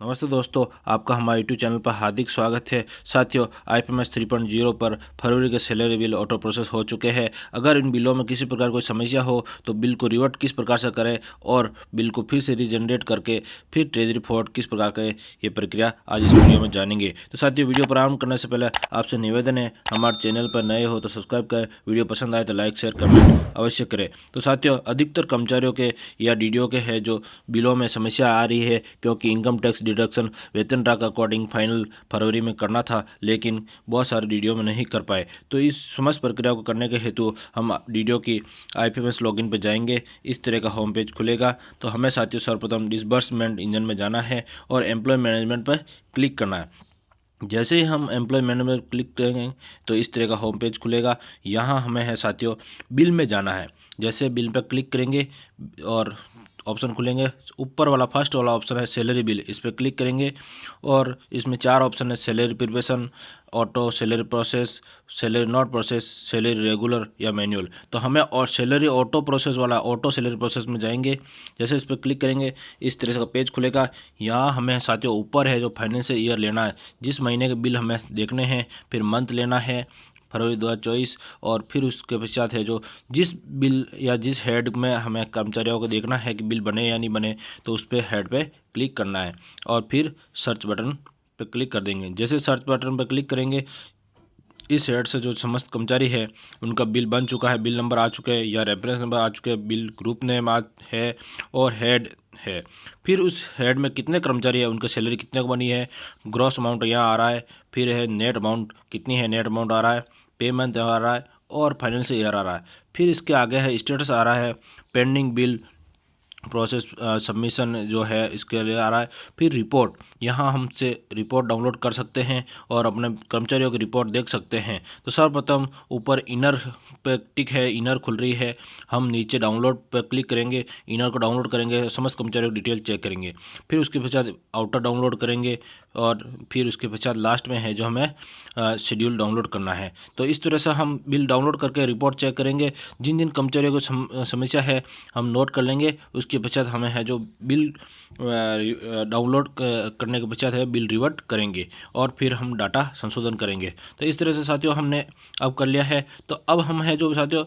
नमस्ते दोस्तों, आपका हमारे यूट्यूब चैनल पर हार्दिक स्वागत है। साथियों, IFMS 3.0 पर फरवरी के सैलरी बिल ऑटो प्रोसेस हो चुके हैं। अगर इन बिलों में किसी प्रकार कोई समस्या हो तो बिल को रिवर्ट किस प्रकार से करें और बिल को फिर से रीजनरेट करके फिर ट्रेजरी फॉरवर्ड किस प्रकार करें, ये प्रक्रिया आज इस वीडियो में जानेंगे। तो साथियों, वीडियो प्रारंभ करने से पहले आपसे निवेदन है, हमारे चैनल पर नए हो तो सब्सक्राइब करें, वीडियो पसंद आए तो लाइक शेयर कमेंट अवश्य करें। तो साथियों, अधिकतर कर्मचारियों के या डीडीओ के है जो बिलों में समस्या आ रही है, क्योंकि इनकम टैक्स डिडक्शन वेतन का अकॉर्डिंग फाइनल फरवरी में करना था, लेकिन बहुत सारे डीडीओ में नहीं कर पाए। तो इस समस्त प्रक्रिया को करने के हेतु हम डीडीओ की IFMS लॉगिन पर जाएंगे। इस तरह का होम पेज खुलेगा। तो हमें साथियों सर्वप्रथम डिसबर्समेंट इंजन में जाना है और एम्प्लॉय मैनेजमेंट पर क्लिक करना है। जैसे ही हम एम्प्लॉय मैनेजमेंट पर क्लिक करेंगे तो इस तरह का होम पेज खुलेगा। यहाँ हमें है साथियों बिल में जाना है। जैसे बिल पर क्लिक करेंगे और ऑप्शन खुलेंगे, ऊपर वाला फर्स्ट वाला ऑप्शन है सैलरी बिल, इस पर क्लिक करेंगे और इसमें 4 ऑप्शन है: salary preparation, auto, salary process, salary not process, salary regular या मैनुअल। तो हमें और सैलरी ऑटो प्रोसेस वाला ऑटो सैलरी प्रोसेस में जाएंगे। जैसे इस पर क्लिक करेंगे इस तरह का पेज खुलेगा। यहाँ हमें साथियों ऊपर है जो फाइनेंशियल ईयर लेना है, जिस महीने के बिल हमें देखने हैं, फिर मंथ लेना है फरवरी 2024, और फिर उसके पश्चात है जो जिस बिल या जिस हेड में हमें कर्मचारियों को देखना है कि बिल बने या नहीं बने, तो उस पर हेड पे क्लिक करना है और फिर सर्च बटन पे क्लिक कर देंगे। जैसे सर्च बटन पर क्लिक करेंगे, इस हेड से जो समस्त कर्मचारी है उनका बिल बन चुका है, बिल नंबर आ चुके हैं या रेफरेंस नंबर आ चुके हैं, बिल ग्रुप नेम है और हेड है। फिर उस हेड में कितने कर्मचारी है, उनका सैलरी कितने को बनी है, ग्रॉस अमाउंट यहाँ आ रहा है, फिर है नेट अमाउंट कितनी है, नेट अमाउंट आ रहा है, पेमेंट आ रहा है और फाइनेंशियल ईयर आ रहा है। फिर इसके आगे है स्टेटस आ रहा है, पेंडिंग बिल प्रोसेस सबमिशन जो है इसके लिए आ रहा है। फिर रिपोर्ट, यहाँ हमसे रिपोर्ट डाउनलोड कर सकते हैं और अपने कर्मचारियों की रिपोर्ट देख सकते हैं। तो सर्वप्रथम ऊपर इनर पे टिक है, इनर खुल रही है, हम नीचे डाउनलोड पर क्लिक करेंगे, इनर को डाउनलोड करेंगे, समस्त कर्मचारियों की डिटेल चेक करेंगे। फिर उसके पश्चात आउटर डाउनलोड करेंगे और फिर उसके पश्चात लास्ट में है जो हमें शेड्यूल डाउनलोड करना है। तो इस तरह से हम बिल डाउनलोड करके रिपोर्ट चेक करेंगे। जिन जिन कर्मचारियों को समस्या है हम नोट कर लेंगे। उसके पश्चात हमें है जो बिल डाउनलोड करने के पश्चात है बिल रिवर्ट करेंगे और फिर हम डाटा संशोधन करेंगे। तो इस तरह से साथियों हमने अब कर लिया है। तो अब हम है जो साथियों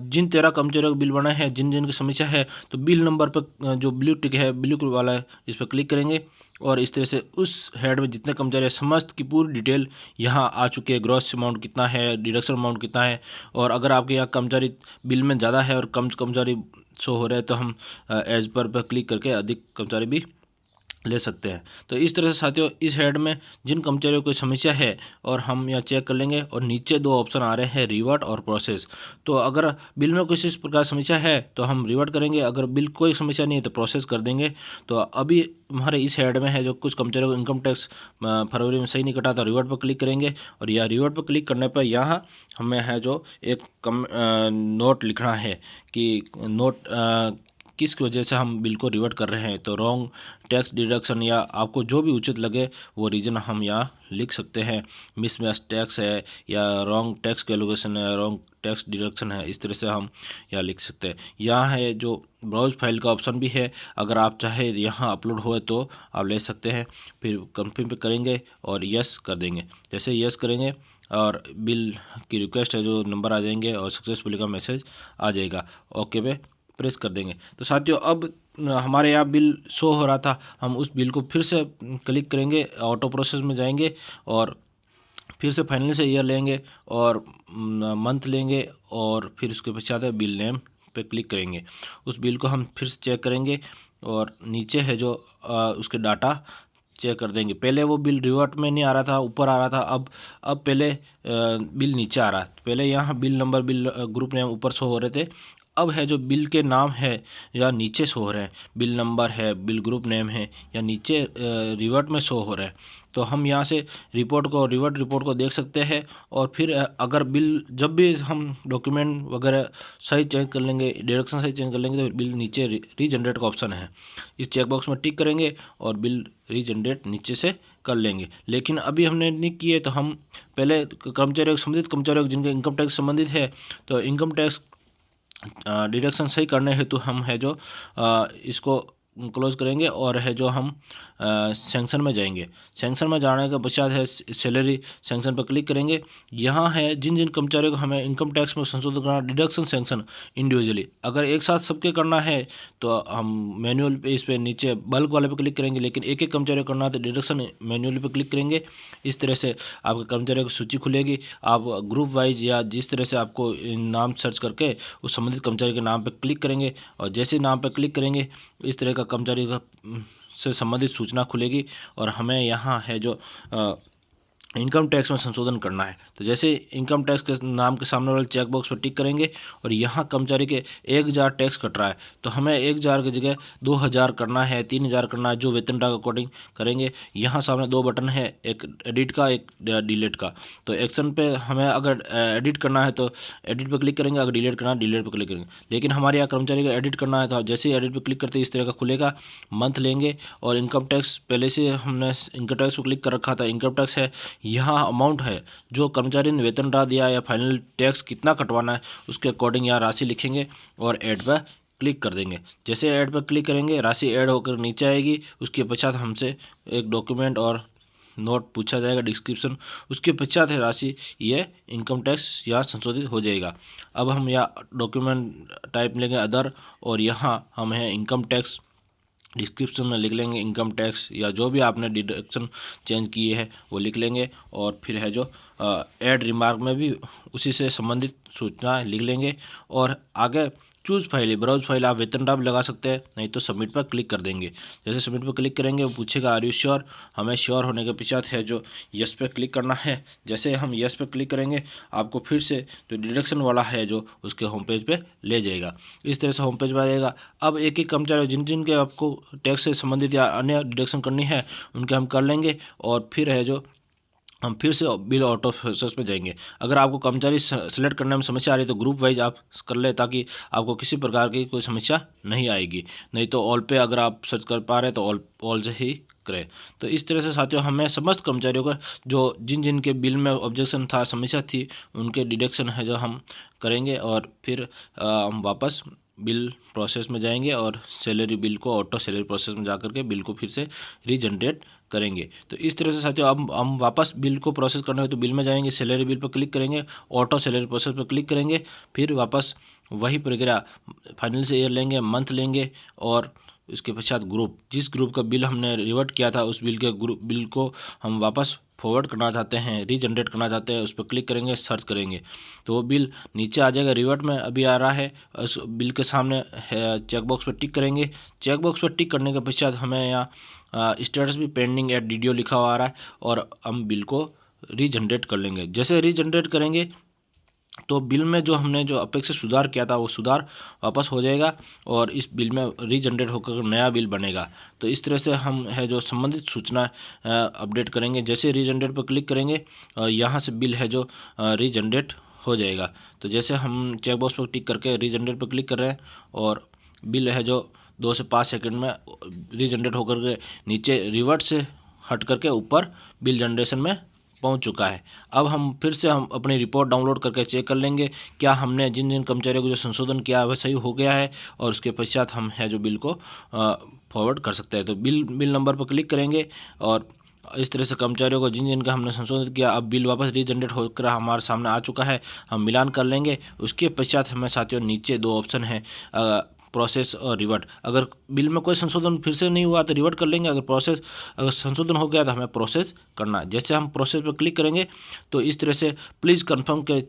जिन 13 कर्मचारियों का बिल बना है, जिन जिन की समस्या है, तो बिल नंबर पर जो ब्लू टिक है, ब्लू वाला है, इस पर क्लिक करेंगे और इस तरह से उस हेड में जितने कर्मचारी हैं समस्त की पूरी डिटेल यहाँ आ चुकी है। ग्रॉस अमाउंट कितना है, डिडक्शन अमाउंट कितना है, और अगर आपके यहाँ कर्मचारी बिल में ज़्यादा है और कम कर्मचारी शो हो रहे हैं तो हम एज पर क्लिक करके अधिक कर्मचारी भी ले सकते हैं। तो इस तरह से साथियों इस हेड में जिन कर्मचारियों को समस्या है और हम यहाँ चेक कर लेंगे, और नीचे 2 ऑप्शन आ रहे हैं रिवर्ट और प्रोसेस। तो अगर बिल में किसी प्रकार समस्या है तो हम रिवर्ट करेंगे, अगर बिल कोई समस्या नहीं है तो प्रोसेस कर देंगे। तो अभी हमारे इस हेड में है जो कुछ कर्मचारियों को इनकम टैक्स फरवरी में सही नहीं कटा, तो रिवर्ट पर क्लिक करेंगे और यह रिवर्ट पर क्लिक करने पर यहाँ हमें है जो एक नोट लिखना है कि नोट किस वजह से हम बिल को रिवर्ट कर रहे हैं। तो रॉन्ग टैक्स डिडक्शन या आपको जो भी उचित लगे वो रीज़न हम यहाँ लिख सकते हैं। मिसमैच टैक्स है या रॉन्ग टैक्स कैलकुलेशन है, रॉन्ग टैक्स डिडक्शन है, इस तरह से हम यहाँ लिख सकते हैं। यहाँ है जो ब्राउज फाइल का ऑप्शन भी है, अगर आप चाहे यहाँ अपलोड हो तो आप ले सकते हैं। फिर कंफर्म पे करेंगे और यस कर देंगे। जैसे यस करेंगे और बिल की रिक्वेस्ट है जो नंबर आ जाएंगे और सक्सेसफुली का मैसेज आ जाएगा, ओके पे प्रेस कर देंगे। तो साथियों अब हमारे यहाँ बिल शो हो रहा था, हम उस बिल को फिर से क्लिक करेंगे, ऑटो प्रोसेस में जाएंगे और फिर से फाइनल से ईयर लेंगे और मंथ लेंगे और फिर उसके पश्चात बिल नेम पे क्लिक करेंगे। उस बिल को हम फिर से चेक करेंगे और नीचे है जो उसके डाटा चेक कर देंगे। पहले वो बिल रिवर्ट में नहीं आ रहा था, ऊपर आ रहा था, अब पहले बिल नीचे आ रहा है। पहले यहाँ bill number, bill group name ऊपर शो हो रहे थे, अब है जो बिल के नाम है या नीचे शो हो रहे हैं, बिल नंबर है, बिल ग्रुप नेम है या नीचे रिवर्ट में शो हो रहे हैं। तो हम यहाँ से रिवर्ट रिपोर्ट को देख सकते हैं और फिर अगर बिल जब भी हम डॉक्यूमेंट वगैरह सही चेंज कर लेंगे, डायरेक्शन सही चेंज कर लेंगे, तो बिल नीचे रीजनरेट का ऑप्शन है, इस चेकबॉक्स में टिक करेंगे और बिल रीजनरेट नीचे से कर लेंगे। लेकिन अभी हमने नहीं किए, तो हम पहले कर्मचारियों संबंधित कर्मचारियों जिनके इनकम टैक्स संबंधित है, तो इनकम टैक्स डिडक्शन सही करने हेतु हम है जो इसको क्लोज करेंगे और है जो हम सेंक्शन में जाएंगे। सेंक्शन में जाने के पश्चात है सैलरी सेंक्शन पर क्लिक करेंगे। यहाँ है जिन जिन कर्मचारियों को हमें इनकम टैक्स में संशोधन करना, डिडक्शन सेंक्शन इंडिविजुअली। अगर एक साथ सबके करना है तो हम मैनुअल पे इस पर नीचे बल्क वाले पे क्लिक करेंगे, लेकिन एक एक कर्मचारी को करना है तो डिडक्शन मैनुअली पे क्लिक करेंगे। इस तरह से आपके कर्मचारियों की सूची खुलेगी। आप ग्रुप वाइज या जिस तरह से आपको नाम सर्च करके उस संबंधित कर्मचारी के नाम पर क्लिक करेंगे, और जैसे नाम पर क्लिक करेंगे इस तरह का कर्मचारी का से संबंधित सूचना खुलेगी। और हमें यहाँ है जो इनकम टैक्स में संशोधन करना है, तो जैसे इनकम टैक्स के नाम के सामने वाले चेक बॉक्स पर टिक करेंगे और यहाँ कर्मचारी के 1000 टैक्स कट रहा है तो हमें 1000 की जगह 2000 करना है, 3000 करना है, जो वेतन के अकॉर्डिंग करेंगे। यहाँ सामने दो बटन है, एक एडिट का, एक डिलीट का। तो एक्शन पे हमें अगर एडिट करना है तो एडिट पर क्लिक करेंगे, अगर डिलीट करना है डिलीट पर क्लिक करेंगे। लेकिन हमारे यहाँ कर्मचारी का एडिट करना है तो जैसे ही एडिट पर क्लिक करते इस तरह का खुलेगा, मंथ लेंगे और इनकम टैक्स पहले से हमने इनकम टैक्स पर क्लिक कर रखा था, इनकम टैक्स है, यहाँ अमाउंट है जो कर्मचारी ने वेतन डाल दिया या फाइनल टैक्स कितना कटवाना है उसके अकॉर्डिंग यहाँ राशि लिखेंगे और ऐड पर क्लिक कर देंगे। जैसे ऐड पर क्लिक करेंगे राशि ऐड होकर नीचे आएगी। उसके पश्चात हमसे एक डॉक्यूमेंट और नोट पूछा जाएगा, डिस्क्रिप्शन, उसके पश्चात है राशि, ये इनकम टैक्स यहाँ संशोधित हो जाएगा। अब हम यहाँ डॉक्यूमेंट टाइप लेंगे अदर, और यहाँ हम है इनकम टैक्स, डिस्क्रिप्शन में लिख लेंगे इनकम टैक्स या जो भी आपने डिडक्शन चेंज किए है वो लिख लेंगे। और फिर है जो ऐड रिमार्क में भी उसी से संबंधित सूचना लिख लेंगे। और आगे चूज़ फाइल, ब्राउज फाइल आप वेतन डाब लगा सकते हैं, नहीं तो सबमिट पर क्लिक कर देंगे। जैसे सबमिट पर क्लिक करेंगे वो पूछेगा आर यू श्योर, हमें श्योर होने के पश्चात है जो यस पे क्लिक करना है। जैसे हम यस पे क्लिक करेंगे आपको फिर से जो डिडक्शन वाला है जो उसके होम पेज पे ले जाएगा। इस तरह से होम पेज पर आ जाएगा। अब एक एक कर्मचारी जिन जिन के आपको टैक्स से संबंधित या अन्य डिडक्शन करनी है उनके हम कर लेंगे, और फिर है जो हम फिर से बिल ऑटो प्रोसेस पे जाएंगे। अगर आपको कर्मचारी सेलेक्ट करने में समस्या आ रही है तो ग्रुप वाइज आप कर ले, ताकि आपको किसी प्रकार की कोई समस्या नहीं आएगी। नहीं तो ऑल पे अगर आप सर्च कर पा रहे हैं तो ऑल से ही करें। तो इस तरह से साथियों हमें समस्त कर्मचारियों का जो जिन जिन के बिल में ऑब्जेक्शन था, समस्या थी, उनके डिडक्शन है जो हम करेंगे। और फिर हम वापस बिल प्रोसेस में जाएंगे और सैलरी बिल को ऑटो सैलरी प्रोसेस में जाकर के बिल को फिर से रीजनरेट करेंगे। तो इस तरह से साथियों अब हम वापस बिल को प्रोसेस करना है तो बिल में जाएंगे, सैलरी बिल पर क्लिक करेंगे, ऑटो सैलरी प्रोसेस पर क्लिक करेंगे, फिर वापस वही प्रक्रिया फाइनल से ईयर लेंगे, मंथ लेंगे, और इसके पश्चात ग्रुप, जिस ग्रुप का बिल हमने रिवर्ट किया था उस बिल के ग्रुप बिल को हम वापस फॉरवर्ड करना चाहते हैं, रीजनरेट करना चाहते हैं, उस पर क्लिक करेंगे, सर्च करेंगे तो वो बिल नीचे आ जाएगा। रिवर्ट में अभी आ रहा है, उस बिल के सामने चेक बॉक्स पर टिक करेंगे। चेक बॉक्स पर टिक करने के पश्चात हमें यहाँ स्टेटस भी पेंडिंग एट डीडीओ लिखा हुआ आ रहा है, और हम बिल को रीजनरेट कर लेंगे। जैसे रीजनरेट करेंगे तो बिल में जो हमने जो अपेक्षित सुधार किया था वो सुधार वापस हो जाएगा और इस बिल में रीजनरेट होकर नया बिल बनेगा। तो इस तरह से हम है जो संबंधित सूचना अपडेट करेंगे। जैसे रीजनरेट पर क्लिक करेंगे यहाँ से बिल है जो रीजनरेट हो जाएगा। तो जैसे हम चेक बॉक्स पर टिक करके रीजनरेट पर क्लिक कर रहे हैं और बिल है जो 2 से 5 सेकंड में रीजनरेट होकर के नीचे रिवर्ट से हट करके ऊपर बिल जनरेशन में पहुंच चुका है। अब हम फिर से हम अपनी रिपोर्ट डाउनलोड करके चेक कर लेंगे क्या हमने जिन जिन कर्मचारियों को जो संशोधन किया है वह सही हो गया है, और उसके पश्चात हम है जो बिल को फॉरवर्ड कर सकते हैं। तो बिल नंबर पर क्लिक करेंगे और इस तरह से कर्मचारियों को जिन जिन का हमने संशोधित किया अब बिल वापस रीजनरेट होकर हमारे सामने आ चुका है। हम मिलान कर लेंगे। उसके पश्चात हमें साथियों नीचे 2 ऑप्शन है, प्रोसेस और रिवर्ट। अगर बिल में कोई संशोधन फिर से नहीं हुआ तो रिवर्ट कर लेंगे, अगर संशोधन हो गया तो हमें प्रोसेस करना है। जैसे हम प्रोसेस पर क्लिक करेंगे तो इस तरह से प्लीज़ कंफर्म के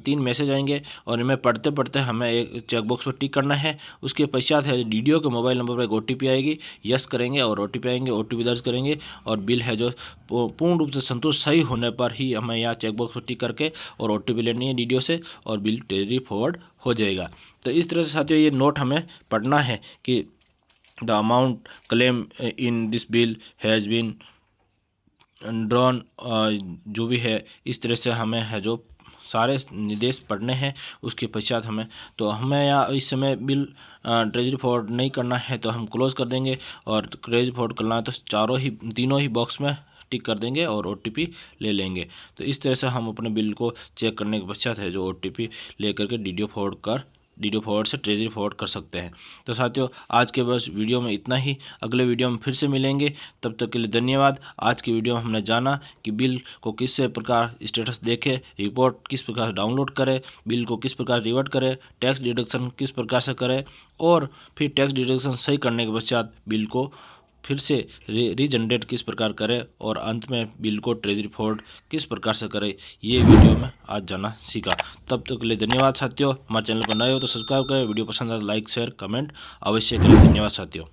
3 मैसेज आएंगे और इन्हें पढ़ते पढ़ते हमें एक चेकबॉक्स पर टिक करना है। उसके पश्चात है डीडीओ के मोबाइल नंबर पर एक OTP आएगी, यस करेंगे और OTP आएंगे, OTP दर्ज करेंगे और बिल है जो पूर्ण रूप से संतुष्ट सही होने पर ही हमें यहाँ चेकबॉक्स पर टिक करके और OTP लेनी है डीडीओ से और बिल टेरी फॉरवर्ड हो जाएगा। तो इस तरह से साथियों ये नोट हमें पढ़ना है कि the amount claim in this bill has been drawn, जो भी है इस तरह से हमें है जो सारे निर्देश पढ़ने हैं। उसके पश्चात हमें यहाँ इस समय बिल ट्रेजरी फॉरवर्ड नहीं करना है तो हम क्लोज कर देंगे, और ट्रेजरी फॉरवर्ड करना है तो तीनों ही बॉक्स में टिक कर देंगे और OTP ले लेंगे। तो इस तरह से हम अपने बिल को चेक करने के पश्चात है जो OTP ले करके डीडीओ फॉरवर्ड कर डीडी फॉरवर्ड से ट्रेजरी फॉरवर्ड कर सकते हैं। तो साथियों आज के बस वीडियो में इतना ही, अगले वीडियो में फिर से मिलेंगे, तब तक के लिए धन्यवाद। आज की वीडियो में हमने जाना कि बिल को किस प्रकार स्टेटस देखे, रिपोर्ट किस प्रकार डाउनलोड करें, बिल को किस प्रकार रिवर्ट करें, टैक्स डिडक्शन किस प्रकार से करें, और फिर टैक्स डिडक्शन सही करने के पश्चात बिल को फिर से रीजनरेट किस प्रकार करें, और अंत में बिल को ट्रेजरी फॉरवर्ड किस प्रकार से करें, ये वीडियो में आज जाना सीखा। तब तक के लिए धन्यवाद साथियों। हमारे चैनल पर नए हो तो सब्सक्राइब करें, वीडियो पसंद आए तो लाइक शेयर कमेंट अवश्य करें। धन्यवाद साथियों।